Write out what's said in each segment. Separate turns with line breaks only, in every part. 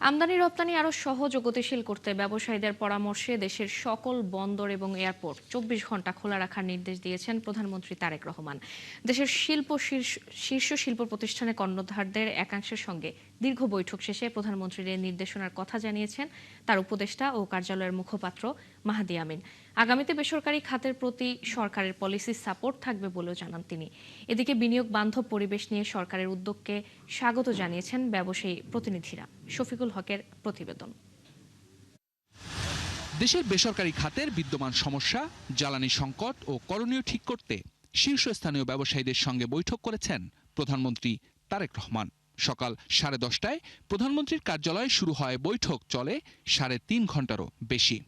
আমদানি রপ্তানি আরও সহজ ও গতিশীল করতে ব্যবসায়ীদের পরামর্শে দেশের সকল বন্দর এবং এয়ারপোর্ট ২৪ ঘন্টা খোলা রাখার নির্দেশ দিয়েছেন প্রধানমন্ত্রী তারেক রহমান। দেশের শীর্ষ শিল্প প্রতিষ্ঠানের কর্ণধারদের একাংশের সঙ্গে দীর্ঘ বৈঠক শেষে প্রধানমন্ত্রীর এই নির্দেশনার কথা জানিয়েছেন তার উপদেষ্টা ও কার্যালয়ের মুখপাত্র মাহাদি আমিন। আগামীতে বেসরকারি খাতের প্রতি সরকারের পলিসি সাপোর্ট থাকবে বলেও জানান তিনি। এদিকে বিনিয়োগ বান্ধব পরিবেশ নিয়ে সরকারের উদ্যোগকে স্বাগত জানিয়েছেন ব্যবসায়ী প্রতিনিধিরা। শফিকুল হকের প্রতিবেদন।
দেশের বেসরকারি খাতের বিদ্যমান সমস্যা, জ্বালানি সংকট ও করণীয় ঠিক করতে শীর্ষস্থানীয় ব্যবসায়ীদের সঙ্গে বৈঠক করেছেন প্রধানমন্ত্রী তারেক রহমান। সকাল 10:30টায় প্রধানমন্ত্রীর কার্যালয়ে শুরু হয় বৈঠক, চলে 3.5 ঘন্টারও বেশি।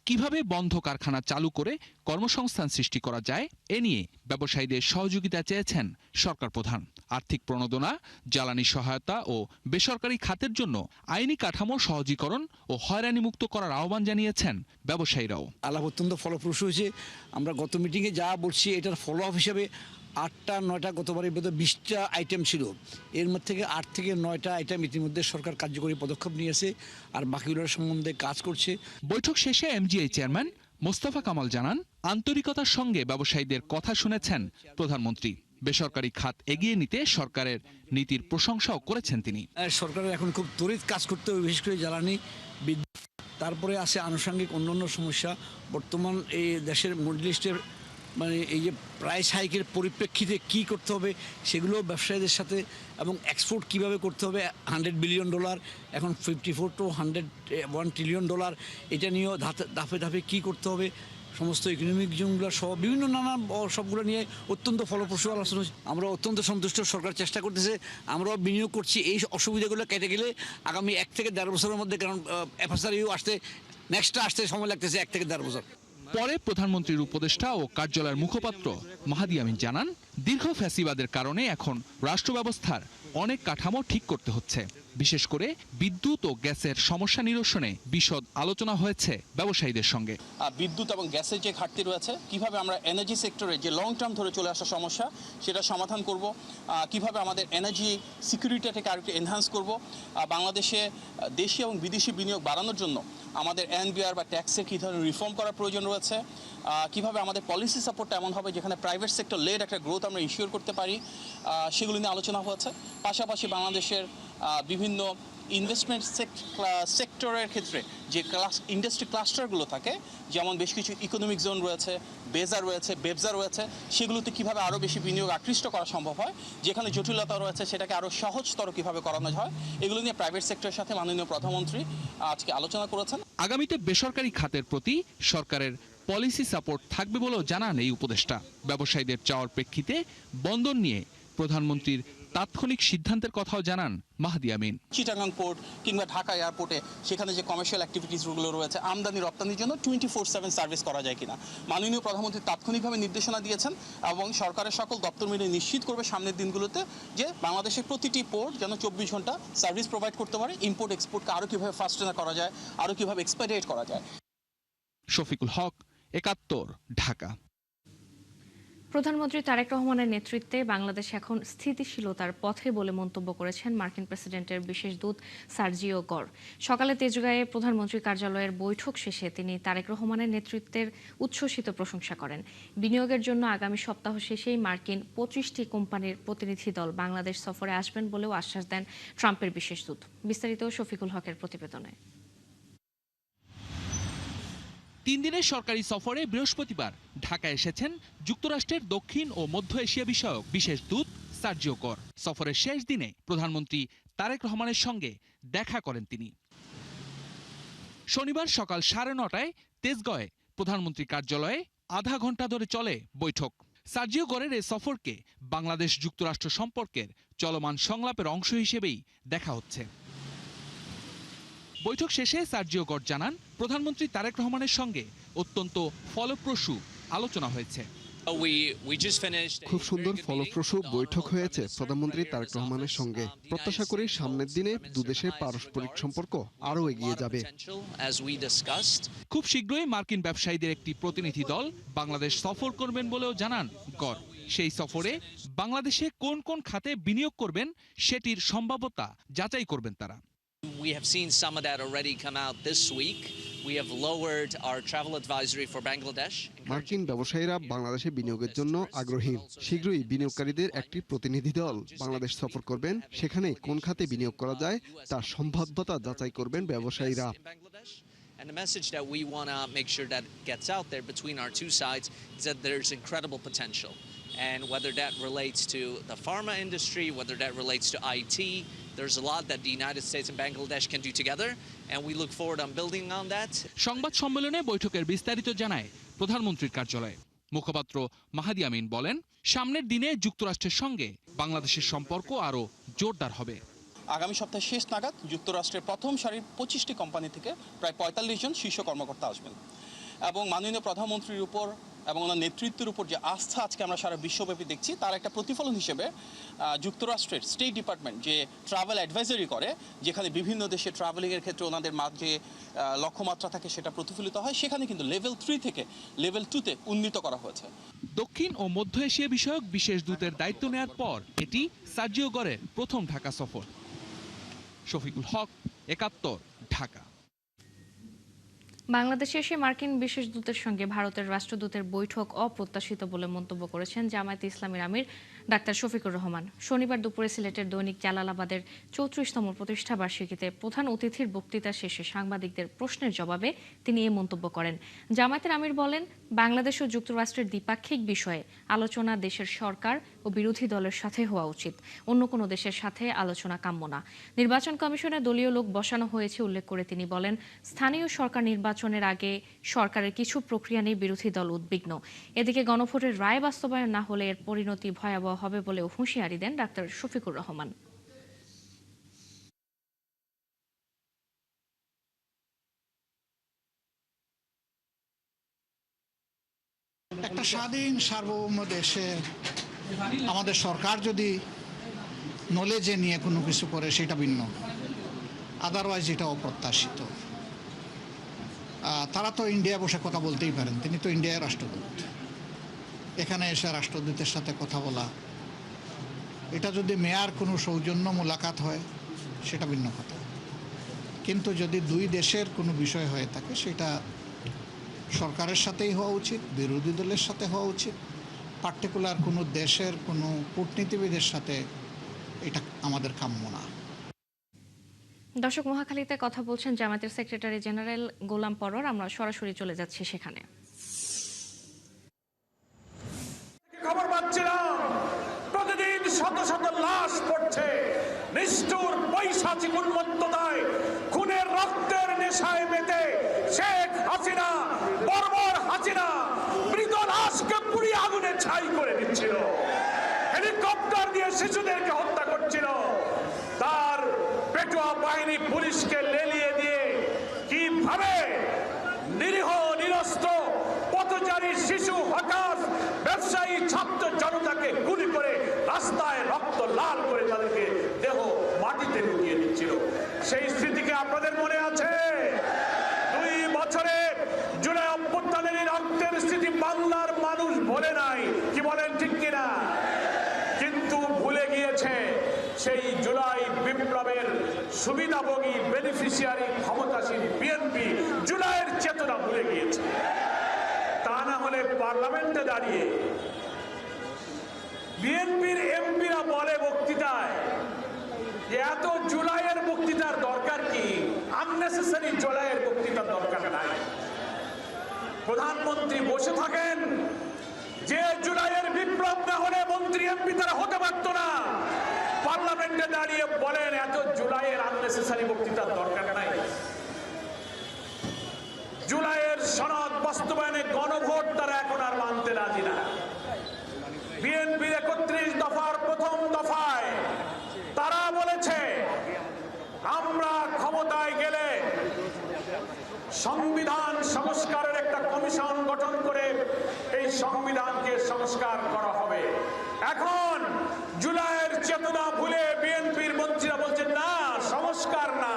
কিভাবে বন্ধ কারখানা চালু করে কর্মসংস্থান সৃষ্টি করা যায় এ নিয়ে ব্যবসায়ীদের সহযোগিতা চেয়েছেন সরকার প্রধান। আর্থিক প্রণোদনা, জ্বালানি সহায়তা ও বেসরকারি খাতের জন্য আইনি কাঠামো সহজীকরণ ও হয়রানি মুক্ত করার আহ্বান জানিয়েছেন ব্যবসায়ীরাও।
আলাপ অত্যন্ত ফলপ্রসূ হয়েছে। আমরা গত মিটিংয়ে যা বলছি এটার ফলো আপ হিসাবে 8টা 9টা গতবারের মধ্যে 20টা আইটেম ছিল, এর মধ্যে থেকে 8 থেকে 9টা আইটেম ইতিমধ্যে সরকার কার্যকরী পদক্ষেপ নিয়েছে আর বাকিগুলোর সম্বন্ধে কাজ করছে।
বৈঠক শেষে এমজিআই চেয়ারম্যান মোস্তফা কামাল জানান, আন্তরিকতার সঙ্গে ব্যবসায়ীদের কথা শুনেছেন প্রধানমন্ত্রী। বেসরকারি খাত এগিয়ে নিতে সরকারের নীতির প্রশংসাও করেছেন তিনি।
সরকারের এখন খুব তড়িৎ কাজ করতে হবে, বিশেষ করে জ্বালানি, বিদ্যুৎ, তারপরে আছে আনুষঙ্গিক অন্যান্য সমস্যা। বর্তমান এই দেশের মিডল ইস্টের এই যে প্রাইস হাইকের পরিপ্রেক্ষিতে কি করতে হবে সেগুলো ব্যবসায়ীদের সাথে, এবং এক্সপোর্ট কিভাবে করতে হবে। $100 বিলিয়ন, এখন 54 to 101 ট্রিলিয়ন ডলার, এটা নিয়েও ধাপে ধাপে কি করতে হবে, সমস্ত ইকোনমিক জোনগুলো সব বিভিন্ন নানান সবগুলো নিয়ে অত্যন্ত ফলপ্রসূ আলোচনা। আমরা অত্যন্ত সন্তুষ্ট, সরকার চেষ্টা করতেছে, আমরাও বিনিয়োগ করছি। এই অসুবিধাগুলো কেটে গেলে আগামী 1 থেকে 1.5 বছরের মধ্যে, কারণ এফএসআরইউ নেক্সটটা আসতে সময় লাগতেছে 1 থেকে 1.5 বছর।
পরে প্রধানমন্ত্রীর উপদেষ্টা ও কার্যালয়ের মুখপাত্র মাহাদি আমিন জানান, দীর্ঘ ফ্যাসিবাদের কারণে এখন রাষ্ট্র ব্যবস্থার অনেক কাঠামো ঠিক করতে হচ্ছে। বিশেষ করে বিদ্যুৎ ও গ্যাসের সমস্যা নিরসনে বিশদ আলোচনা হয়েছে ব্যবসায়ীদের সঙ্গে।
বিদ্যুৎ এবং গ্যাসের যে ঘাটতি রয়েছে, কিভাবে আমরা এনার্জি সেক্টরে যে লং টার্ম ধরে চলে আসা সমস্যা সেটা সমাধান করব, কিভাবে আমাদের এনার্জি সিকিউরিটিটাকে আরেকটু এনহান্স করব, বাংলাদেশে দেশি এবং বিদেশি বিনিয়োগ বাড়ানোর জন্য আমাদের এনবিআর বা ট্যাক্সে কী ধরনের রিফর্ম করার প্রয়োজন রয়েছে, কিভাবে আমাদের পলিসি সাপোর্টটা এমন হবে যেখানে প্রাইভেট সেক্টর লেড একটা গ্রোথ আমরা ইনশিওর করতে পারি, সেগুলো নিয়ে আলোচনা হয়েছে। পাশাপাশি বাংলাদেশের বিভিন্ন ইনভেস্টমেন্ট সেক্টরের ক্ষেত্রে যে ইন্ডাস্ট্রি ক্লাস্টারগুলো থাকে, যেমন বেশ কিছু ইকোনমিক জোন রয়েছে, বেজা রয়েছে, বেবজা রয়েছে, সেগুলোতে কিভাবে আরও বেশি বিনিয়োগ আকৃষ্ট করা সম্ভব হয়, যেখানে জটিলতা রয়েছে সেটাকে আরও সহজতর কিভাবে করানো হয়, এগুলো নিয়ে প্রাইভেট সেক্টরের সাথে মাননীয় প্রধানমন্ত্রী আজকে আলোচনা করেছেন।
আগামীতে বেসরকারি খাতের প্রতি সরকারের পলিসি সাপোর্ট থাকবে বলেও জানান এই উপদেষ্টা। ব্যবসায়ীদের চাওয়ার প্রেক্ষিতে বন্দর নিয়ে প্রধানমন্ত্রীর তাৎক্ষণিক সিদ্ধান্তের কথাও জানান মাহাদি আমিন।
চিটাগাং পোর্ট কিংবা ঢাকা এয়ারপোর্টে সেখানে যে কমার্শিয়াল অ্যাক্টিভিটিসগুলো রয়েছে, আমদানি রপ্তানির জন্য 24/7 সার্ভিস করা যায় কিনা মাননীয় প্রধানমন্ত্রী তাৎক্ষণিকভাবে নির্দেশনা দিয়েছেন, এবং সরকারের সকল দপ্তর মিলে নিশ্চিত করবে সামনের দিনগুলোতে যে বাংলাদেশের প্রতিটি পোর্ট যেন 24 ঘন্টা সার্ভিস প্রোভাইড করতে পারে। ইম্পোর্ট এক্সপোর্টকে আরও কীভাবে ফাস্টেনার করা যায়, আরও কীভাবে এক্সপেডিট করা যায়।
শফিকুল হক, ৭১, ঢাকা।
প্রধানমন্ত্রী তারেক রহমানের নেতৃত্বে বাংলাদেশ এখন স্থিতিশীলতার পথে বলে মন্তব্য করেছেন মার্কিন প্রেসিডেন্টের বিশেষ দূত সার্জিও গর। সকালে তেজগাঁয়ে প্রধানমন্ত্রী কার্যালয়ের বৈঠক শেষে তিনি তারেক রহমানের নেতৃত্বের উচ্ছ্বসিত প্রশংসা করেন। বিনিয়োগের জন্য আগামী সপ্তাহ শেষেই মার্কিন 25টি কোম্পানির প্রতিনিধি দল বাংলাদেশ সফরে আসবেন বলেও আশ্বাস দেন ট্রাম্পের বিশেষ দূত। বিস্তারিত শফিকুল হকের প্রতিবেদনে।
3 দিনের সরকারি সফরে বৃহস্পতিবার ঢাকায় এসেছেন যুক্তরাষ্ট্রের দক্ষিণ ও মধ্য এশিয়া বিষয়ক বিশেষ দূত সার্জিও গর। সফরের শেষ দিনে প্রধানমন্ত্রী তারেক রহমানের সঙ্গে দেখা করেন তিনি। শনিবার সকাল 9:30টায় তেজগাঁয়ে প্রধানমন্ত্রী কার্যালয়ে আধা ঘন্টা ধরে চলে বৈঠক। সার্জিও গরের এই সফরকে বাংলাদেশ যুক্তরাষ্ট্র সম্পর্কের চলমান সংলাপের অংশ হিসেবেই দেখা হচ্ছে। বৈঠক শেষে সার্জিও গর জানান, প্রধানমন্ত্রী তারেক রহমানের সঙ্গে অত্যন্ত ফলপ্রসূ আলোচনা হয়েছে।
খুব সুন্দর ফলপ্রসূ বৈঠক হয়েছে প্রধানমন্ত্রী তারেক রহমানের সঙ্গে। প্রত্যাশা করি সামনের দিনে দুদেশের পারস্পরিক সম্পর্ক আরও এগিয়ে যাবে।
খুব শীঘ্রই মার্কিন ব্যবসায়ীদের একটি প্রতিনিধি দল বাংলাদেশ সফর করবেন বলেও জানান গর। সেই সফরে বাংলাদেশে কোন কোন খাতে বিনিয়োগ করবেন সেটির সম্ভাব্যতা যাচাই করবেন তারা।
We have seen some of that already come out this week. We have lowered our travel advisory for Bangladesh.
মার্কিন ব্যবসায়ীরা বাংলাদেশে বিনিয়োগের জন্য আগ্রহী। শীঘ্রই বিনিয়োগকারীদের একটি প্রতিনিধি দল বাংলাদেশ সফর করবেন। সেখানে কোন খাতে বিনিয়োগ করা যায় তার সম্ভাব্যতা যাচাই করবেন ব্যবসায়ীরা।
And the message that we want to make sure that gets out there between our two sides is that there's incredible potential. And whether that relates to the pharma industry, whether that relates to IT, there's a lot that the United States and Bangladesh can do together, and we look forward on building on that.
সংবাদ সম্মেলনে বৈঠকের বিস্তারিত জানায় প্রধানমন্ত্রীর কার্যালয়। মুখপাত্র মাহাদি আমিন বলেন, সামনের দিনে যুক্তরাষ্ট্রের সঙ্গে বাংলাদেশের সম্পর্ক আরও জোরদার হবে।
আগামী সপ্তাহের শেষ নাগাদ যুক্তরাষ্ট্রের প্রথম সারির 25টি কোম্পানি থেকে প্রায় 45 জন শীর্ষ কর্মকর্তা আসবেন এবং মাননীয় প্রধানমন্ত্রীর উপর এবং ওনার নেতৃত্বের উপর যে আস্থা আজকে আমরা সারা বিশ্বব্যাপী দেখছি তার একটা প্রতিফলন হিসেবে যুক্তরাষ্ট্রের স্টেট ডিপার্টমেন্ট যে ট্রাভেল অ্যাডভাইজারি করে, যেখানে বিভিন্ন দেশে ট্রাভেলিংয়ের ক্ষেত্রে ওনাদের যে লক্ষ্যমাত্রা থাকে সেটা প্রতিফলিত হয়, সেখানে কিন্তু লেভেল 3 থেকে লেভেল 2-তে উন্নীত করা হয়েছে।
দক্ষিণ ও মধ্য এশিয়া বিষয়ক বিশেষ দূতের দায়িত্ব নেওয়ার পর এটি সার্জিও গরের প্রথম ঢাকা সফর। শফিকুল হক, ৭১, ঢাকা।
বাংলাদেশে এসে মার্কিন বিশেষ দূতের সঙ্গে ভারতের রাষ্ট্রদূতের বৈঠক অপ্রত্যাশিত বলে মন্তব্য করেছেন জামায়াতে ইসলামীর আমির ডাক্তার শফিকুর রহমান। শনিবার দুপুরে সিলেটের দৈনিক জালালাবাদের 34তম প্রতিষ্ঠা বার্ষিকীতে প্রধান অতিথির বক্তৃতা শেষে সাংবাদিকদের প্রশ্নের জবাবে তিনি এই মন্তব্য করেন। জামায়াতের আমির বলেন, বাংলাদেশ ও যুক্তরাষ্ট্রের দ্বিপাক্ষিক বিষয়ে আলোচনা দেশের সরকার ও বিরোধী দলের সাথে হওয়া উচিত, অন্য কোনো দেশের সাথে আলোচনা কাম্য না। নির্বাচন কমিশনে দলীয় লোক বসানো হয়েছে উল্লেখ করে তিনি বলেন, স্থানীয় সরকার নির্বাচনের আগে সরকারের কিছু প্রক্রিয়া নিয়ে বিরোধী দল উদ্বিগ্ন। এদিকে গণভোটের রায় বাস্তবায়ন না হলে এর পরিণতি ভয়াবহ হবে বলেও হুঁশিয়ারি দেন ডাক্তার শফিকুর রহমান।
একটা স্বাধীন সার্বভৌম দেশে আমাদের সরকার যদি নলেজে নিয়ে কোনো কিছু করে সেটা ভিন্ন, আদারওয়াইজ এটা অপ্রত্যাশিত। তারা তো ইন্ডিয়া বসে কথা বলতেই পারেন, তিনি তো ইন্ডিয়ার রাষ্ট্রদূত। এখানে এসে রাষ্ট্রদূতের সাথে কথা বলা, এটা যদি মেয়ার কোনো সৌজন্য মোলাকাত হয় সেটা ভিন্ন কথা, কিন্তু যদি দুই দেশের কোনো বিষয় হয়ে থাকে সেটা সরকারের সাথেই হওয়া উচিত, বিরোধী দলের সাথে হওয়া উচিত, পার্টিকুলার কোনো দেশের কোনো কূটনীতিবিদের সাথে এটা আমাদের কাম্য না।
দর্শক, মহাখালীতে কথা বলছেন জামায়াতের সেক্রেটারি জেনারেল গোলাম পরর। আমরা সরাসরি চলে যাচ্ছি সেখানে।
খবর পাচ্ছিলাম প্রতিদিন শত শত লাশ পড়ছে, নিষ্ঠুর পৈশাচিক উন্মত্ততায় খুনের রক্তের নেশায় মেতে শেখ হাসিনা, বর্বর হাসিনা মৃত লাশকে পুড়িয়ে আগুনে ছাই করে দিচ্ছিল, হেলিকপ্টার দিয়ে শিশুদেরকে হত্যা করছিল, তার পেটুয়া বাহিনী পুলিশকে লেলিয়ে দিয়ে কিভাবে নিরীহ নিরস্ত্র পথচারী শিশু, হকার, ব্যবসায়ী, ছাত্র জনতাকে গুলি করে রাস্তায় রক্ত লাল করে তাদেরকে দেহ মাটিতে লুকিয়ে দিচ্ছিল, সেই স্মৃতিকে আপনাদের মনে আছে? 2 বছরে জুলাই অভ্যুত্থানের রক্তের স্মৃতি বাংলার মানুষ ভোলে নাই, কি বলেন ঠিক কিনা? কিন্তু ভুলে গিয়েছে সেই জুলাই বিপ্লবের সুবিধাভোগী বেনিফিশিয়ারি ক্ষমতাসীন বিএনপি জুলাইয়ের চেতনা ভুলে গিয়েছে। তা না হলে পার্লামেন্টে দাঁড়িয়ে বিএনপির এমপিরা বলে বক্তৃতায়, এত জুলাইয়ের বক্তৃতার দরকার কি? আননেসেসারি জুলাইয়ের বক্তৃতার দরকার নাই। প্রধানমন্ত্রী বসে থাকেন, যে জুলাইয়ের বিপ্লব না হলে মন্ত্রী এমপি তারা হতে পারত না। পার্লামেন্টে দাঁড়িয়ে বলেন এত জুলাইয়ের আননেসেসারি বক্তৃতার দরকার নাই। জুলাইয়ের সনদ বাস্তবায়নে গণভোট তারা এখন আর মানতে রাজি না। বিএনপির 31 দফার প্রথম দফায় তারা বলেছে, আমরা ক্ষমতায় গেলে সংবিধান সংস্কারের একটা কমিশন গঠন করে এই সংবিধানকে সংস্কার করা হবে। এখন জুলাইয়ের চেতনা ভুলে বিএনপির মন্ত্রীরা বলছেন, না সংস্কার না,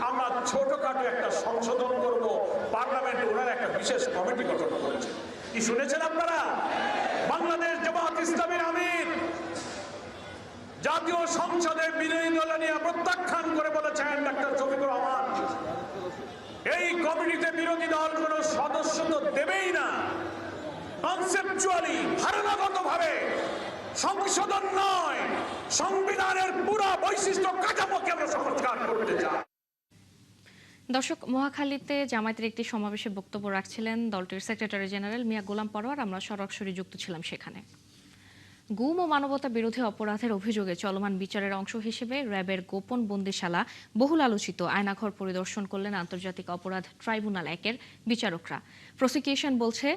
আমরা ছোটখাটো একটা সংশোধন করব। পার্লামেন্টে ওনারা একটা বিশেষ কমিটি গঠন করেছে। কি শুনেছেন আপনারা? বাংলাদেশ জামায়াত ইসলামীর আমির জাতীয় সংসদে বিরোধী দল নিয়ে প্রত্যাখ্যান করে বলেছেন ডাক্তার শফিকুর রহমান, এই কমিটিতে বিরোধী দল কোনো সদস্য তো দেবেই না। কনসেপচুয়ালি, ধারণাগতভাবে সংশোধন নয়, সংবিধানের পুরো বৈশিষ্ট্য কাঠামোকে আমরা সংস্কার করতে চাই।
দর্শক, মহাখালীতে জামায়াতের একটি সমাবেশে বক্তব্য রাখছিলেন দলটির সেক্রেটারি জেনারেল মিয়া গোলাম পরোয়ার। আমরা সরাসরি যুক্ত ছিলাম সেখানে। গুম ও মানবতা বিরোধী অপরাধের অভিযোগে চলমান বিচারের অংশ হিসেবে র্যাবের গোপন বন্দিশালা বহুল আলোচিত আয়নাঘর পরিদর্শন করলেন আন্তর্জাতিক অপরাধ ট্রাইব্যুনাল 1-এর বিচারকরা। প্রসিকিউশন বলছে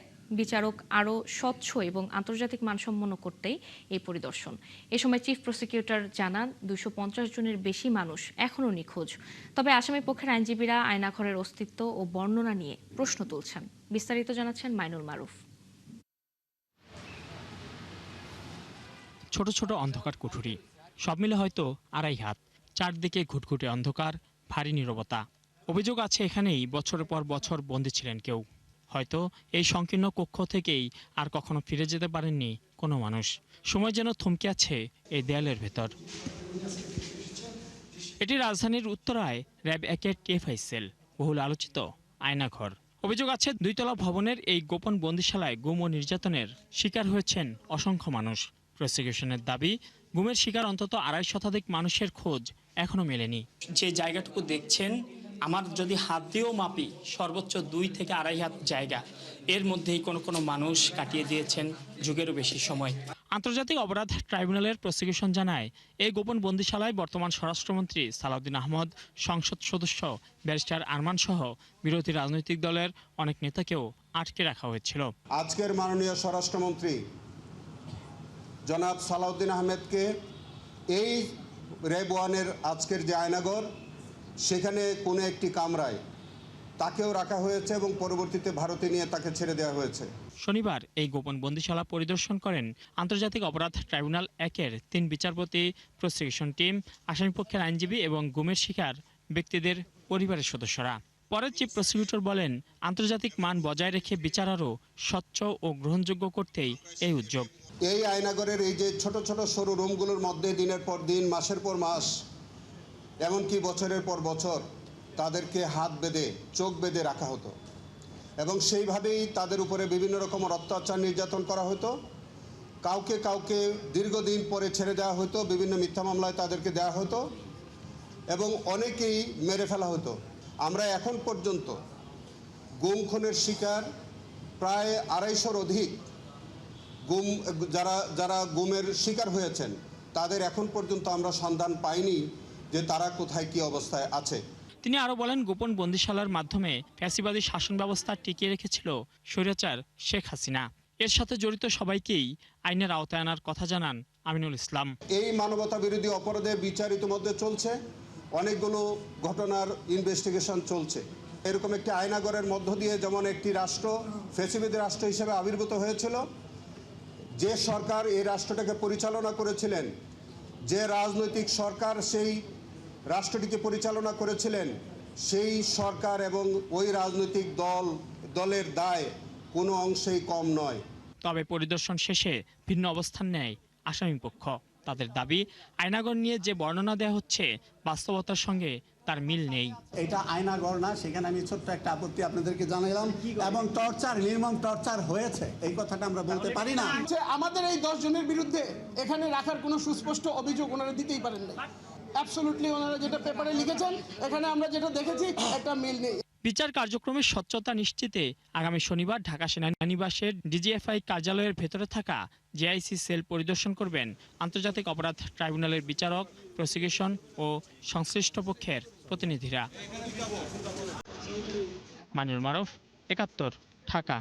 বিচারক আরও স্বচ্ছ এবং আন্তর্জাতিক মানসম্পন্ন করতেই এই পরিদর্শন। এ সময় চিফ প্রসিকিউটর জানান 250 জনের বেশি মানুষ এখনও নিখোঁজ। তবে আসামি পক্ষের আইনজীবীরা আয়নাঘরের অস্তিত্ব ও বর্ণনা নিয়ে প্রশ্ন তুলছেন। বিস্তারিত জানাচ্ছেন মাইনুল মারুফ।
ছোট ছোট অন্ধকার কুঠুরি, সব মিলে হয়তো 2.5 হাত। চারদিকে ঘুটঘুটে অন্ধকার, ভারী নীরবতা। অভিযোগ আছে এখানেই বছরের পর বছর বন্দী ছিলেন কেউ। হয়তো এই সংকীর্ণ কক্ষ থেকেই আর কখনো ফিরে যেতে পারেননি কোনো মানুষ। সময় যেন থমকে আছে এই দেয়ালের ভেতর। এটি রাজধানীর উত্তরায় র্যাব 1-এর টিএফআই সেল, বহুল আলোচিত আয়নাঘর। অভিযোগ আছে 2 তলা ভবনের এই গোপন বন্দিশালায় গুম ও নির্যাতনের শিকার হয়েছেন অসংখ্য মানুষ। প্রসিকিউশনের দাবি, গুমের শিকার অন্তত 250 শতাধিক মানুষের খোঁজ এখনো মেলেনি।
যে জায়গাটুকু দেখছেন, আমার যদি হাত দিয়েও মাপি, সর্বোচ্চ 2 থেকে 2.5 হাত জায়গা, এর মধ্যেই কোনো মানুষ কাটিয়ে দিয়েছেন যুগেরও বেশি সময়।
আন্তর্জাতিক অপরাধ ট্রাইব্যুনালের প্রসিকিউশন জানায়, এই গোপন বন্দিশালায় বর্তমান স্বরাষ্ট্রমন্ত্রী সালাউদ্দিন আহমদ, সংসদ সদস্য ব্যারিস্টার আরমান সহ বিরোধী রাজনৈতিক দলের অনেক নেতাকেও আটকে রাখা হয়েছিল।
আজকের মাননীয় স্বরাষ্ট্রমন্ত্রী জনাব সালাউদ্দিন আহমেদকে এই র্যাব 1-এর আজকের যে আয়নাঘর, সেখানে কোনো একটি কামরায় তাকেও রাখা হয়েছে এবং পরবর্তীতে ভারতে নিয়ে তাকে ছেড়ে দেওয়া হয়েছে।
শনিবার এই গোপন বন্দিশালা পরিদর্শন করেন আন্তর্জাতিক অপরাধ ট্রাইব্যুনাল 1-এর 3 বিচারপতি, প্রসিকিউশন টিম, আসামিপক্ষের আইনজীবী এবং গুমের শিকার ব্যক্তিদের পরিবারের সদস্যরা। পরে চিফ প্রসিকিউটর বলেন, আন্তর্জাতিক মান বজায় রেখে বিচার আরও স্বচ্ছ ও গ্রহণযোগ্য করতেই এই উদ্যোগ।
এই আয়নাঘরের এই যে ছোট ছোট সরু রুমগুলোর মধ্যে দিনের পর দিন, মাসের পর মাস, এমনকি বছরের পর বছর তাদেরকে হাত বেঁধে, চোখ বেঁধে রাখা হতো এবং সেইভাবেই তাদের উপরে বিভিন্ন রকমের অত্যাচার নির্যাতন করা হতো। কাউকে কাউকে দীর্ঘদিন পরে ছেড়ে দেওয়া হতো, বিভিন্ন মিথ্যা মামলায় তাদেরকে দেওয়া হতো এবং অনেকেই মেরে ফেলা হতো। আমরা এখন পর্যন্ত গুম খুনের শিকার প্রায় 250-র অধিক গুম, যারা গুমের শিকার হয়েছেন তাদের এখন পর্যন্ত আমরা সন্ধান পাইনি যে তারা কোথায় কি অবস্থায় আছে।
তিনি আরও বলেন, গোপন বন্দিশালার মাধ্যমে ফ্যাসিবাদী শাসন ব্যবস্থা টিকিয়ে রেখেছিল স্বৈরাচার শেখ হাসিনা। এর সাথে জড়িত সবাইকেই আইনের আওতায় আনার কথা জানান আমিনুল ইসলাম।
এই মানবতা বিরোধী অপরাধের বিচার ইতিমধ্যে চলছে, অনেকগুলো ঘটনার ইনভেস্টিগেশন চলছে। এরকম একটি আয়নাঘরের মধ্য দিয়ে যেমন একটি রাষ্ট্র ফ্যাসিবাদী রাষ্ট্র হিসেবে আবির্ভূত হয়েছিল, যে সরকার এই রাষ্ট্রটাকে পরিচালনা করেছিলেন, যে রাজনৈতিক সরকার সেই রাষ্ট্রটিকে পরিচালনা করেছিলেন, সেই সরকার এবং ওই রাজনৈতিক দলের দায় কোনো অংশেই কম নয়।
তবে পরিদর্শন শেষে ভিন্ন অবস্থান নেয় আসামিপক্ষ। তাদের দাবি, আয়নাঘর নিয়ে যে বর্ণনা দেওয়া হচ্ছে বাস্তবতার সঙ্গে তার মিল নেই।
এটা আয়নাঘর না, সেখানে আমি ছোট্ট একটা আপত্তি আপনাদেরকে জানালাম এবং টর্চার, নির্মম টর্চার হয়েছে, এই কথাটা আমরা বলতে পারি না।
আমাদের এই 10 জনের বিরুদ্ধে এখানে রাখার কোনো সুস্পষ্ট অভিযোগ ওনারা দিতেই পারেন না। অ্যাবসলিউটলি ওনারা যেটা পেপারে লিখেছেন, এখানে আমরা যেটা দেখেছি একটা মিল নেই।
বিচার কার্যক্রমের স্বচ্ছতা নিশ্চিতে আগামী শনিবার ঢাকা সেনানিবাসের ডিজিএফআই কার্যালয়ের ভেতরে থাকা জেআইসি সেল পরিদর্শন করবেন আন্তর্জাতিক অপরাধ ট্রাইব্যুনালের বিচারক, প্রসিকিউশন ও সংশ্লিষ্ট পক্ষের প্রতিনিধিরা। মাইনুল মারুফ, 71, ঢাকা।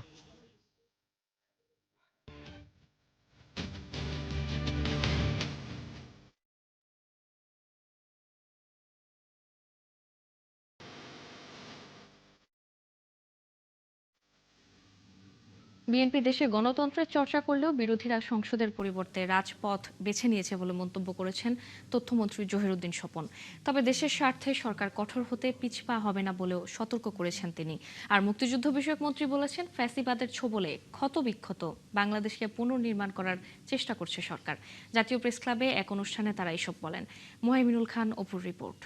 বিএনপি দেশে গণতন্ত্রের চর্চা করলেও বিরোধীরা সংসদের পরিবর্তে রাজপথ বেছে নিয়েছে বলে মন্তব্য করেছেন তথ্যমন্ত্রী জহিরুদ্দিন স্বপন। তবে দেশের স্বার্থে সরকার কঠোর হতে পিছপা হবে না বলেও সতর্ক করেছেন তিনি। আর মুক্তিযুদ্ধ বিষয়ক মন্ত্রী বলেছেন, ফ্যাসিবাদের ছোবলে ক্ষতবিক্ষত বাংলাদেশকে পুনর্নির্মাণ করার চেষ্টা করছে সরকার। জাতীয় প্রেস ক্লাবে এক অনুষ্ঠানে তারা এসব বলেন। মুহাইমিনুল খান, অপুর রিপোর্ট।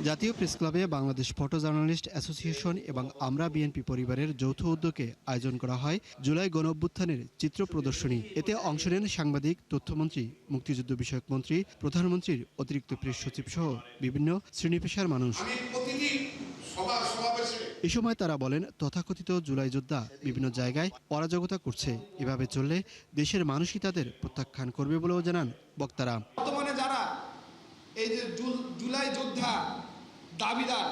জাতীয় প্রেস ক্লাবে বাংলাদেশ ফটো জার্নালিস্ট অ্যাসোসিয়েশন এবং আমরা বিএনপি পরিবারের যৌথ উদ্যোগে আয়োজন করা হয় জুলাই গণঅভ্যুত্থানের চিত্র প্রদর্শনী। এতে অংশ নেন সাংবাদিক, তথ্যমন্ত্রী, মুক্তিযুদ্ধ বিষয়ক মন্ত্রী, প্রধানমন্ত্রীর অতিরিক্ত প্রেস সচিব সহ বিভিন্ন শ্রেণী পেশার মানুষ। এ সময় তারা বলেন, তথাকথিত জুলাই যোদ্ধা বিভিন্ন জায়গায় অরাজকতা করছে। এভাবে চললে দেশের মানুষই তাদের প্রত্যাখ্যান করবে বলেও জানান বক্তারা।
বর্তমানে যারা এই যে জুলাই যোদ্ধা দাবিদার,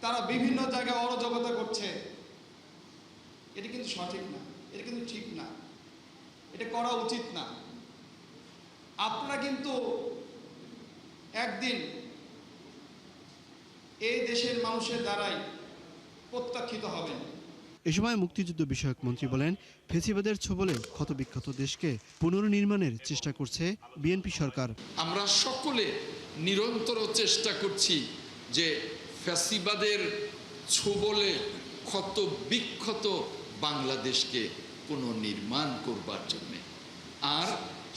তারা বিভিন্ন জায়গায় অরাজকতা করছে, এটা কিন্তু সঠিক না, এটা কিন্তু ঠিক না, এটা করা উচিত না। আপনারা কিন্তু একদিন এই দেশের মানুষের দ্বারাই প্রত্যাখ্যিত হবেন।
এ সময় মুক্তিযুদ্ধ বিষয়ক মন্ত্রী বলেন, ফ্যাসিবাদের ছোবলে ক্ষতবিক্ষত দেশকে পুনর্নির্মাণের চেষ্টা করছে বিএনপি সরকার।
আমরা সকলে নিরন্তর চেষ্টা করছি যে ফ্যাসিবাদের ছোবলে ক্ষতবিক্ষত বাংলাদেশকে পুনর্নির্মাণ করবার জন্যে, আর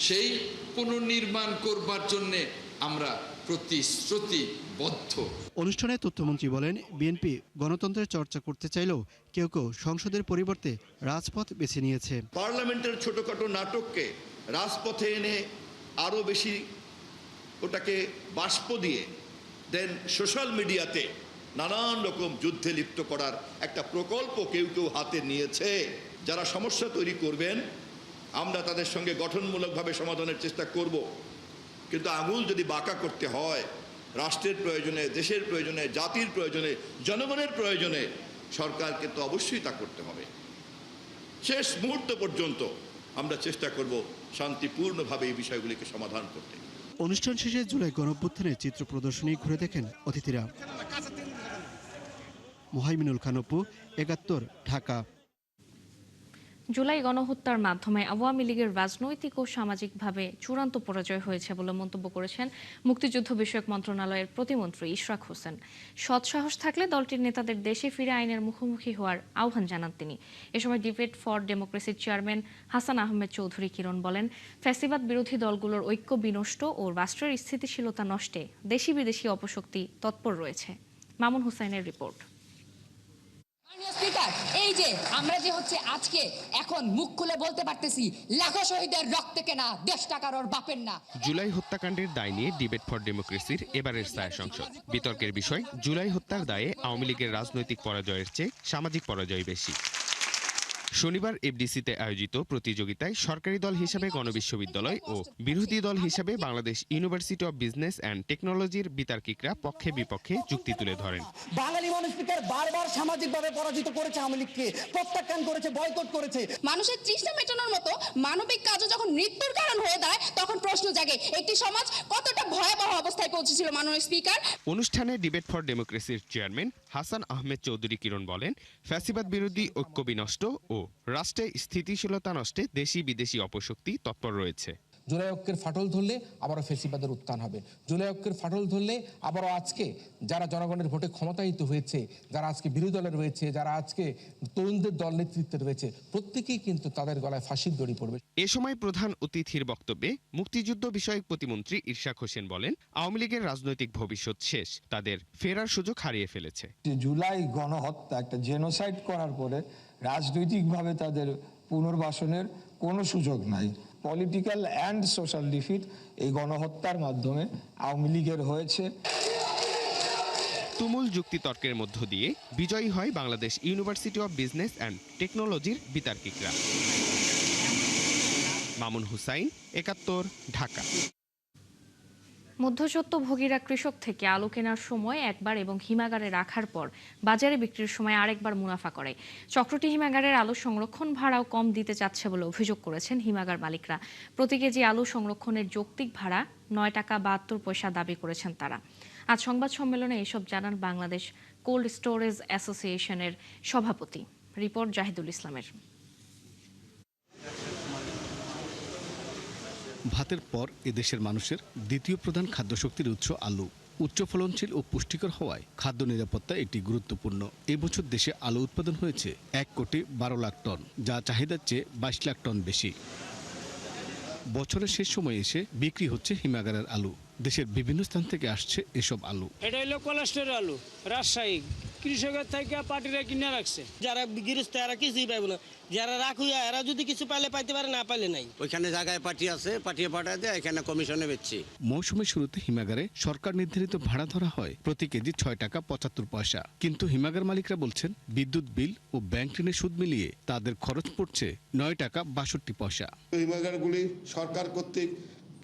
সেই পুনর্নির্মাণ করবার জন্যে আমরা প্রতিশ্রুতিবদ্ধ।
অনুষ্ঠানে তথ্যমন্ত্রী বলেন, বিএনপি গণতন্ত্রের চর্চা করতে চাইলেও কেউ কেউ সংসদের পরিবর্তে রাজপথ বেছে নিয়েছে।
পার্লামেন্টের ছোটখাটো নাটককে রাজপথে এনে আরো বেশি ওটাকে বাষ্প দিয়ে দেন সোশ্যাল মিডিয়াতে নানান রকম যুদ্ধে লিপ্ত করার একটা প্রকল্প কেউ কেউ হাতে নিয়েছে। যারা সমস্যা তৈরি করবেন, আমরা তাদের সঙ্গে গঠনমূলকভাবে সমাধানের চেষ্টা করব, কিন্তু আঙুল যদি বাঁকা করতে হয় রাষ্ট্রের প্রয়োজনে, দেশের প্রয়োজনে, জাতির প্রয়োজনে, জনগণের প্রয়োজনে, সরকারকে তো অবশ্যই তা করতে হবে। শেষ মুহূর্ত পর্যন্ত আমরা চেষ্টা করব শান্তিপূর্ণভাবে এই বিষয়গুলিকে সমাধান করতে।
অনুষ্ঠান শেষে জুলাই গণঅভ্যুত্থানের চিত্র প্রদর্শনী ঘুরে দেখেন অতিথিরা। মুহাইমিনুল খান, অপু, ৭১, ঢাকা।
জুলাই গণহত্যার মাধ্যমে আওয়ামী লীগের রাজনৈতিক ও সামাজিকভাবে চূড়ান্ত পরাজয় হয়েছে বলে মন্তব্য করেছেন মুক্তিযুদ্ধ বিষয়ক মন্ত্রণালয়ের প্রতিমন্ত্রী ইশরাক হোসেন। সৎসাহস থাকলে দলটির নেতাদের দেশে ফিরে আইনের মুখোমুখি হওয়ার আহ্বান জানান তিনি। এ সময় ডিবেট ফর ডেমোক্রেসির চেয়ারম্যান হাসান আহমেদ চৌধুরী কিরণ বলেন, ফ্যাসিবাদ বিরোধী দলগুলোর ঐক্য বিনষ্ট ও রাষ্ট্রের স্থিতিশীলতা নষ্টে দেশি বিদেশি অপশক্তি তৎপর রয়েছে। মামুন হুসাইনের রিপোর্ট।
স্পিকার, এই যে আমরা যে হচ্ছে আজকে এখন মুখ খুলে বলতে পারতেছি, লাখো শহীদের রক্তে কেনা দেশটা কারোর বাপের না।
জুলাই হত্যাকাণ্ডের দায় নিয়ে ডিবেট ফর ডেমোক্রেসির এবারের ছায়া সংসদ। বিতর্কের বিষয়, জুলাই হত্যার দায়ে আওয়ামী লীগের রাজনৈতিক পরাজয়ের চেয়ে সামাজিক পরাজয় বেশি। শনিবার এফডিসিতে আয়োজিত প্রতিযোগিতায় সরকারি দল হিসেবে গণবিশ্ববিদ্যালয় ও বিরোধী দল হিসেবে Bangladesh university of business and টেকনোলজির বিতার্কিকরা পক্ষে বিপক্ষে যুক্তি তুলে ধরেন।
বাঙালি মানুষ স্পিকার বারবার সামাজিকভাবে পরাজিত করেছে, আওয়ামী লীগকে প্রত্যাখ্যান করেছে, বয়কট করেছে।
মানুষের তৃষ্ণা মেটানোর মতো মানবিক কাজও যখন মৃত্যুর কারণ হয়ে দাঁড়ায়, তখন প্রশ্ন জাগে একটি সমাজ কতটা ভয়াবহ অবস্থায় পৌঁছেছিল। মাননীয় স্পিকার,
অনুষ্ঠানে ডিবেট ফর ডেমোক্রেসির চেয়ারম্যান হাসান আহমেদ চৌধুরী কিরণ বলেন, ফ্যাসিবাদ বিরোধী ঐক্য বিনষ্ট ও রাষ্ট্রে স্থিতিশীলতা নষ্টে দেশি বিদেশি অপশক্তি তৎপর রয়েছে।
জুলাই ঐক্যের ফাটল ধরলে আবারও ফ্যাসিবাদের উত্থান হবে। জুলাই ঐক্যের ফাটল ধরলে আবারও আজকে যারা জনগণের ভোটে ক্ষমতায়িত হয়েছে, যারা আজকে বিরোধী দলে রয়েছে, যারা আজকে তরুণদের দল নেতৃত্বে রয়েছে, প্রত্যেকেই কিন্তু তাদের গলায় ফাঁসির দড়ি পড়বে।
এ সময় প্রধান অতিথির বক্তব্যে মুক্তিযুদ্ধ বিষয়ক প্রতিমন্ত্রী ইশরাক হোসেন বলেন, আওয়ামী লীগের রাজনৈতিক ভবিষ্যৎ শেষ, তাদের ফেরার সুযোগ হারিয়ে ফেলেছে।
জুলাই গণহত্যা একটা জেনোসাইড করার পরে রাজনৈতিকভাবে তাদের পুনর্বাসনের কোনো সুযোগ নাই। পলিটিক্যাল অ্যান্ড সোশ্যাল ডিফিট এই গণহত্যার মাধ্যমে আওয়ামী লীগের হয়েছে।
তুমুল যুক্তিতর্কের মধ্য দিয়ে বিজয়ী হয় Bangladesh university of business and টেকনোলজির বিতার্কিকরা। মামুন হুসাইন, ৭১, ঢাকা।
মধ্যস্বত্বভোগীরা কৃষক থেকে আলু কেনার সময় একবার এবং হিমাগারে রাখার পর বাজারে বিক্রির সময় আরেকবার মুনাফা করে। চক্রটি হিমাগারের আলু সংরক্ষণ ভাড়াও কম দিতে চাচ্ছে বলে অভিযোগ করেছেন হিমাগার মালিকরা। প্রতি কেজি আলু সংরক্ষণের যৌক্তিক ভাড়া ৯ টাকা ৭২ পয়সা দাবি করেছেন তারা। আজ সংবাদ সম্মেলনে এসব জানান বাংলাদেশ কোল্ড স্টোরেজ অ্যাসোসিয়েশনের সভাপতি। রিপোর্ট জাহিদুল ইসলামের।
ভাতের পর এদেশের মানুষের দ্বিতীয় প্রধান খাদ্যশক্তির উৎস আলু। উচ্চ ফলনশীল ও পুষ্টিকর হওয়ায় খাদ্য নিরাপত্তা একটি গুরুত্বপূর্ণ। এবছর দেশে আলু উৎপাদন হয়েছে 1,12,00,000 টন, যা চাহিদার চেয়ে 22 লাখ টন বেশি। বছরের শেষ সময়ে এসে বিক্রি হচ্ছে হিমাগারের আলু। দেশের বিভিন্ন স্থান থেকে আসছে এসব আলু।
এটা হলো কোলেস্টেরল আলু, রাজশাহী কৃষকের থেকে পার্টিরা কিনে রাখছে। যারা গৃহস্থ এরা কিছুই পাইবে না, যারা রাখুয়া এরা যদি কিছু পাইলে পাইতে পারে, না পাইলে নাই।
ওইখানে জায়গায় পার্টি আছে, পাঠিয়ে পাঠায় দেয়, এখানে কমিশনে বেচছি।
মৌসুমের শুরুতে হিমাগারে সরকার নির্ধারিত ভাড়া ধরা হয় প্রতি কেজি 6 টাকা 75 পয়সা। কিন্তু হিমাগার মালিকরা বলছেন বিদ্যুৎ বিল ও ব্যাংক ঋণের সুদ মিলিয়ে তাদের খরচ পড়ছে 9 টাকা 62 পয়সা।
হিমাগারগুলি সরকার কর্তৃক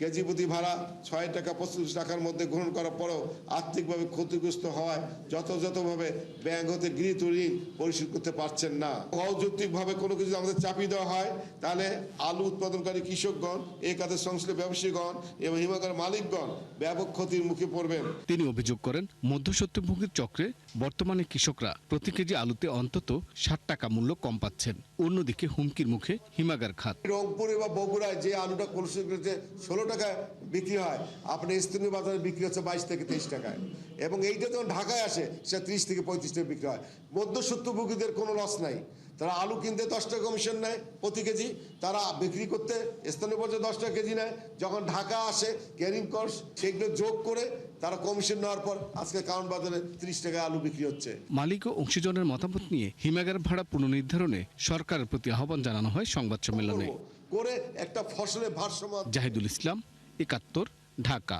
কেজি প্রতি ভাড়া 6 টাকা 25 টাকার মধ্যে গ্রহণ করার পরেও আর্থিকভাবে ক্ষতিগ্রস্ত হওয়ায় যথাযথভাবে ব্যাংক হতে গৃহীত ঋণ পরিশোধ করতে পারছেন না। অযৌক্তিকভাবে কোনো কিছু আমাদের চাপিয়ে দেওয়া হয়, তাহলে আলু উৎপাদনকারী কৃষকগণ, এই কাজের সংশ্লিষ্ট ব্যবসায়ীগণ এবং হিমাগার মালিকগণ ব্যাপক ক্ষতির মুখে পড়বেন।
তিনি অভিযোগ করেন, মধ্যস্বত্বভোগীর চক্রে বর্তমানে কৃষকরা প্রতি কেজি আলুতে অন্তত 60 টাকা মূল্য কম পাচ্ছেন। অন্যদিকে হুমকির মুখে হিমাগার খাত।
রংপুরে বা বগুড়ায় যে আলুটা কোলসিতে 16 টাকায় বিক্রি হয়, আপনার স্থানীয় বাজারে বিক্রি হচ্ছে 22 থেকে 23 টাকায়, এবং এইটা যখন ঢাকায় আসে সে 30 থেকে 35 টাকা বিক্রি হয়। মধ্যস্বত্বভোগীদের কোনো লস নাই, তারা আলু কিনতে 10 টাকা কমিশন নেয় প্রতি কেজি, তারা বিক্রি করতে স্থানীয় পর্যায়ে 10 টাকা কেজি নেয়। যখন ঢাকা আসে ক্যারিং কস্ট সেগুলো যোগ করে তারা কমিশন নেওয়ার পর আজকে কারণ বাজারে 30 টাকায় আলু বিক্রি হচ্ছে।
মালিক ও অংশীজনের মতামত নিয়ে হিমাগার ভাড়া পুনর্নির্ধারণে সরকারের প্রতি আহ্বান জানানো হয় সংবাদ সম্মেলনে।
করে একটা ফসলের ভারসাম্য।
জাহিদুল ইসলাম, 71, ঢাকা।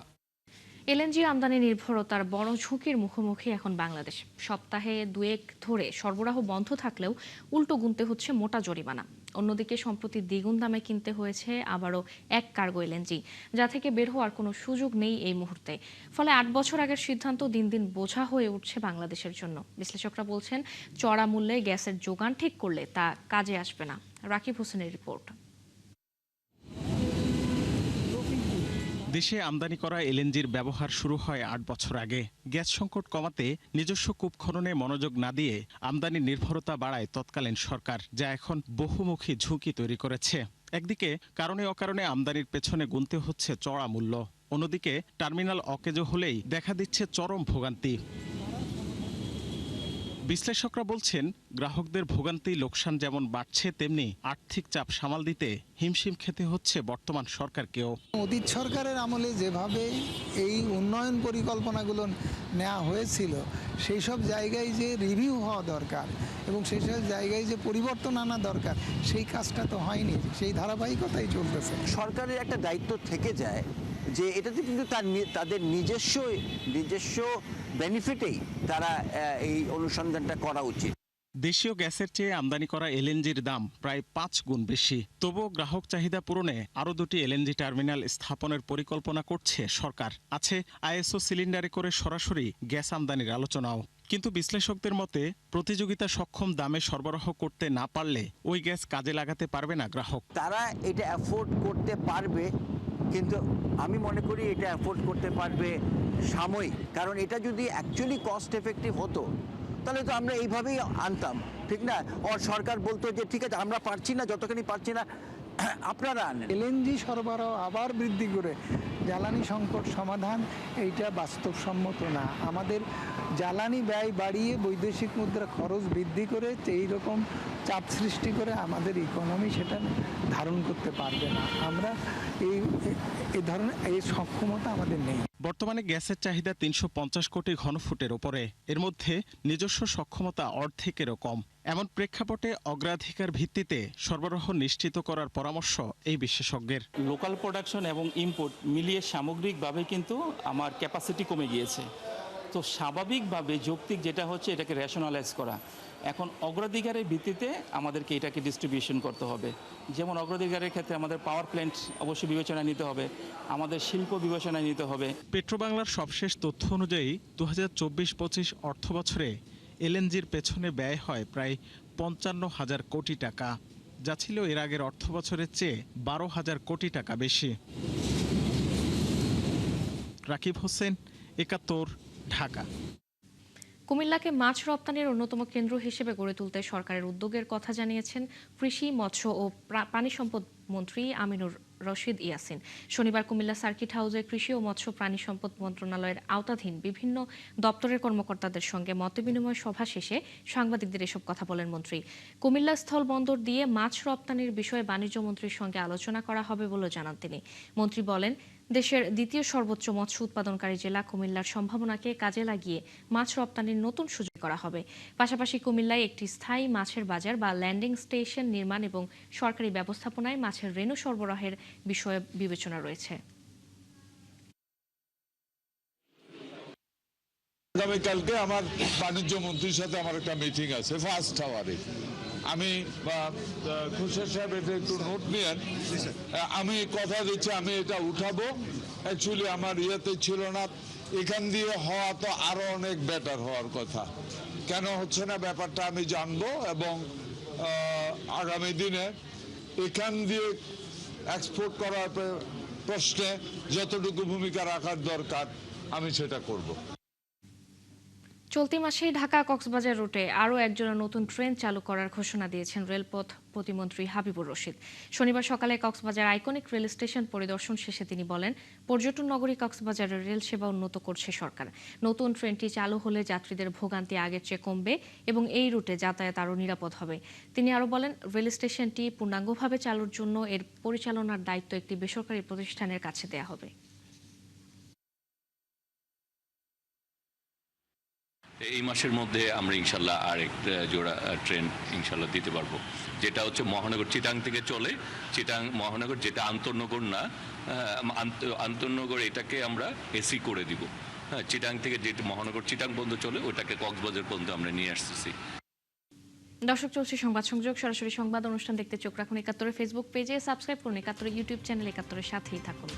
এলএনজি আমদানি নির্ভরতার বড় ঝুঁকির মুখোমুখি এখন বাংলাদেশ। সপ্তাহে 2-1 ধরে সরবরাহ বন্ধ থাকলেও উল্টো গুনতে হচ্ছে মোটা জরিমানা। অন্যদিকে সম্প্রতি দ্বিগুণ দামে কিনতে হয়েছে আবারও 1 কার্গো এলএনজি, যা থেকে বের হওয়ার কোনো সুযোগ নেই এই মুহূর্তে। ফলে 8 বছর আগের সিদ্ধান্ত দিন দিন বোঝা হয়ে উঠছে বাংলাদেশের জন্য। বিশ্লেষকরা বলছেন, চড়া মূল্যে গ্যাসের যোগান ঠিক করলে তা কাজে আসবে না। রাকিব হোসেনের রিপোর্ট।
দেশে আমদানি করা এলএনজির ব্যবহার শুরু হয় 8 বছর আগে। গ্যাস সংকট কমাতে নিজস্ব কূপ খননে মনোযোগ না দিয়ে আমদানি নির্ভরতা বাড়ায় তৎকালীন সরকার, যা এখন বহুমুখী ঝুঁকি তৈরি করেছে। একদিকে কারণে অকারণে আমদানির পেছনে গুনতে হচ্ছে চড়া মূল্য, অন্যদিকে টার্মিনাল অকেজো হলেই দেখা দিচ্ছে চরম ভোগান্তি। বিশ্লেষকরা বলছেন, গ্রাহকদের ভোগান্তি লোকসান যেমন বাড়ছে, তেমনি আর্থিক চাপ সামাল দিতে হিমশিম খেতে হচ্ছে বর্তমান সরকারকেও।
অতীত সরকারের আমলে যেভাবে এই উন্নয়ন পরিকল্পনাগুলো নেওয়া হয়েছিল, সেই সব জায়গায় যে রিভিউ হওয়া দরকার এবং সেই সব জায়গায় যে পরিবর্তন আনা দরকার, সেই কাজটা তো হয়নি। সেই ধারাবাহিকতাই চলতেছে।
সরকারের একটা দায়িত্ব থেকে যায় যে এটাতে কিন্তু তাদের নিজস্ব বেনিফিটেই তারা এই অনুসন্ধানটা করা উচিত।
দেশীয় গ্যাসের চেয়ে আমদানি করা এলএনজির দাম প্রায় 5 গুণ বেশি। তবুও গ্রাহক চাহিদা পূরণে আরও 2টি এলএনজি টার্মিনাল স্থাপনের পরিকল্পনা করছে সরকার। আছে আইএসও সিলিন্ডারে করে সরাসরি গ্যাস আমদানির আলোচনাও। কিন্তু বিশ্লেষকদের মতে, প্রতিযোগিতা সক্ষম দামে সরবরাহ করতে না পারলে ওই গ্যাস কাজে লাগাতে পারবে না গ্রাহক।
তারা এটা অ্যাফোর্ড করতে পারবে, কিন্তু আমি মনে করি এটা অ্যাফোর্ড করতে পারবে সাময়িক। কারণ এটা যদি অ্যাকচুয়ালি কস্ট এফেক্টিভ হতো, তাহলে তো আমরা এইভাবেই আনতাম, ঠিক না? আর সরকার বলতো যে ঠিক আছে, আমরা পারছি না, যতখানি পারছি না আপনারা আনেন।
এলএনজি সরবরাহ আবার বৃদ্ধি করে জ্বালানি সংকট সমাধান, এইটা বাস্তবসম্মত না। আমাদের জ্বালানি ব্যয় বাড়িয়ে বৈদেশিক মুদ্রা খরচ বৃদ্ধি করে এই রকম চাপ সৃষ্টি করে আমাদের ইকোনমি সেটা ধারণ করতে পারবে না। আমরা এই ধরনের এই সক্ষমতা আমাদের নেই।
বর্তমানে গ্যাসের চাহিদা 350 কোটি ঘনফুটের ওপরে। এর মধ্যে নিজস্ব সক্ষমতা অর্ধেকেরও কম। এমন প্রেক্ষাপটে অগ্রাধিকার ভিত্তিতে সরবরাহ নিশ্চিত করার পরামর্শ এই বিশেষজ্ঞের।
লোকাল প্রোডাকশন এবং ইম্পোর্ট মিলিয়ে সামগ্রিকভাবে কিন্তু আমার ক্যাপাসিটি কমে গিয়েছে। তো স্বাভাবিকভাবে যৌক্তিক যেটা হচ্ছে এটাকে রেশনালাইজ করা। এখন অগ্রাধিকারের ভিত্তিতে আমাদেরকে এটাকে ডিস্ট্রিবিউশন করতে হবে। যেমন অগ্রাধিকারের ক্ষেত্রে আমাদের পাওয়ার প্ল্যান্ট অবশ্যই বিবেচনায় নিতে হবে, আমাদের শিল্প বিবেচনায় নিতে হবে।
পেট্রোবাংলার সবশেষ তথ্য অনুযায়ী 2024-25 অর্থবছরে এলএনজির পেছনে ব্যয় হয় প্রায় 55,000 কোটি টাকা, যা ছিল এর আগের অর্থবছরের চেয়ে 12,000 কোটি টাকা বেশি। রাকিব হোসেন, 71, ঢাকা।
কুমিল্লাকে মাছ রপ্তানির অন্যতম কেন্দ্র হিসেবে গড়ে তুলতে সরকারের উদ্যোগের কথা জানিয়েছেন কৃষি, মৎস্য ও পানি সম্পদ মন্ত্রী আমিনুর রশিদ ইয়াসিন। শনিবার কুমিল্লা সার্কিট হাউসে কৃষি ও মৎস্য প্রাণী সম্পদ মন্ত্রণালয়ের আওতাধীন বিভিন্ন দপ্তরের কর্মকর্তাদের সঙ্গে মতবিনিময় সভা শেষে সাংবাদিকদের এসব কথা বলেন মন্ত্রী। কুমিল্লা স্থল বন্দর দিয়ে মাছ রপ্তানির বিষয়ে বাণিজ্য মন্ত্রীর সঙ্গে আলোচনা করা হবে বলে জানান তিনি। মন্ত্রী বলেন, দেশের দ্বিতীয় সর্বোচ্চ মৎস্য উৎপাদনকারী জেলা কুমিল্লার সম্ভাবনাকে কাজে লাগিয়ে মাছ রপ্তানির নতুন সুযোগ করা হবে। পাশাপাশি কুমিল্লায় একটি স্থায়ী মাছের বাজার বা ল্যান্ডিং স্টেশন নির্মাণ এবং সরকারি ব্যবস্থাপনায় মাছের রেণু সরবরাহের বিষয়ে বিবেচনা রয়েছে।
আগামীকালকে আমার বাণিজ্য মন্ত্রীর সাথে আমার একটা মিটিং আছে ফার্স্ট আওয়ারে। আমি খুরশেদ সাহেব এটা একটু নোট নিয়েন। আমি কথা দিচ্ছি আমি এটা উঠাবো। অ্যাকচুয়ালি আমার ইয়েতে ছিল না, এখান দিয়ে হওয়া তো আরো অনেক বেটার হওয়ার কথা। কেন হচ্ছে না ব্যাপারটা আমি জানবো এবং আগামী দিনে এখান দিয়ে এক্সপোর্ট করার প্রশ্নে যতটুকু ভূমিকা রাখার দরকার আমি সেটা করব।
চলতি মাসেই ঢাকা কক্সবাজার রুটে আরও একজোড়া নতুন ট্রেন চালু করার ঘোষণা দিয়েছেন রেলপথ প্রতিমন্ত্রী হাবিবুর রশিদ। শনিবার সকালে কক্সবাজার আইকনিক রেল স্টেশন পরিদর্শন শেষে তিনি বলেন, পর্যটন নগরী কক্সবাজারের রেল সেবা উন্নত করছে সরকার। নতুন ট্রেনটি চালু হলে যাত্রীদের ভোগান্তি আগের চেয়ে কমবে এবং এই রুটে যাতায়াত আরও নিরাপদ হবে। তিনি আরও বলেন, রেল স্টেশনটি পূর্ণাঙ্গভাবে চালুর জন্য এর পরিচালনার দায়িত্ব একটি বেসরকারি প্রতিষ্ঠানের কাছে দেয়া হবে।
এই মাসের মধ্যে আমরা ইনশাল্লাহ আরেকটা জোড়া ট্রেন ইনশাল্লাহ দিতে পারবো, যেটা হচ্ছে মহানগর চিটাং থেকে চলে। চিটাং মহানগর, যেটা আন্তনগর না, আন্তনগর এটাকে আমরা এসি করে দিব। হ্যাঁ, চিটাং থেকে যেটা মহানগর চিটাং পর্যন্ত চলে ওটাকে কক্সবাজার পর্যন্ত আমরা নিয়ে আসতেছি।
দর্শক, চলছে সংবাদ সংযোগ। সরাসরি সংবাদ অনুষ্ঠান দেখতে চোখ রাখুন ৭১ ফেসবুক পেজে, সাবস্ক্রাইব করুন ৭১ ইউটিউব চ্যানেল, ৭১ সাথেই থাকুন।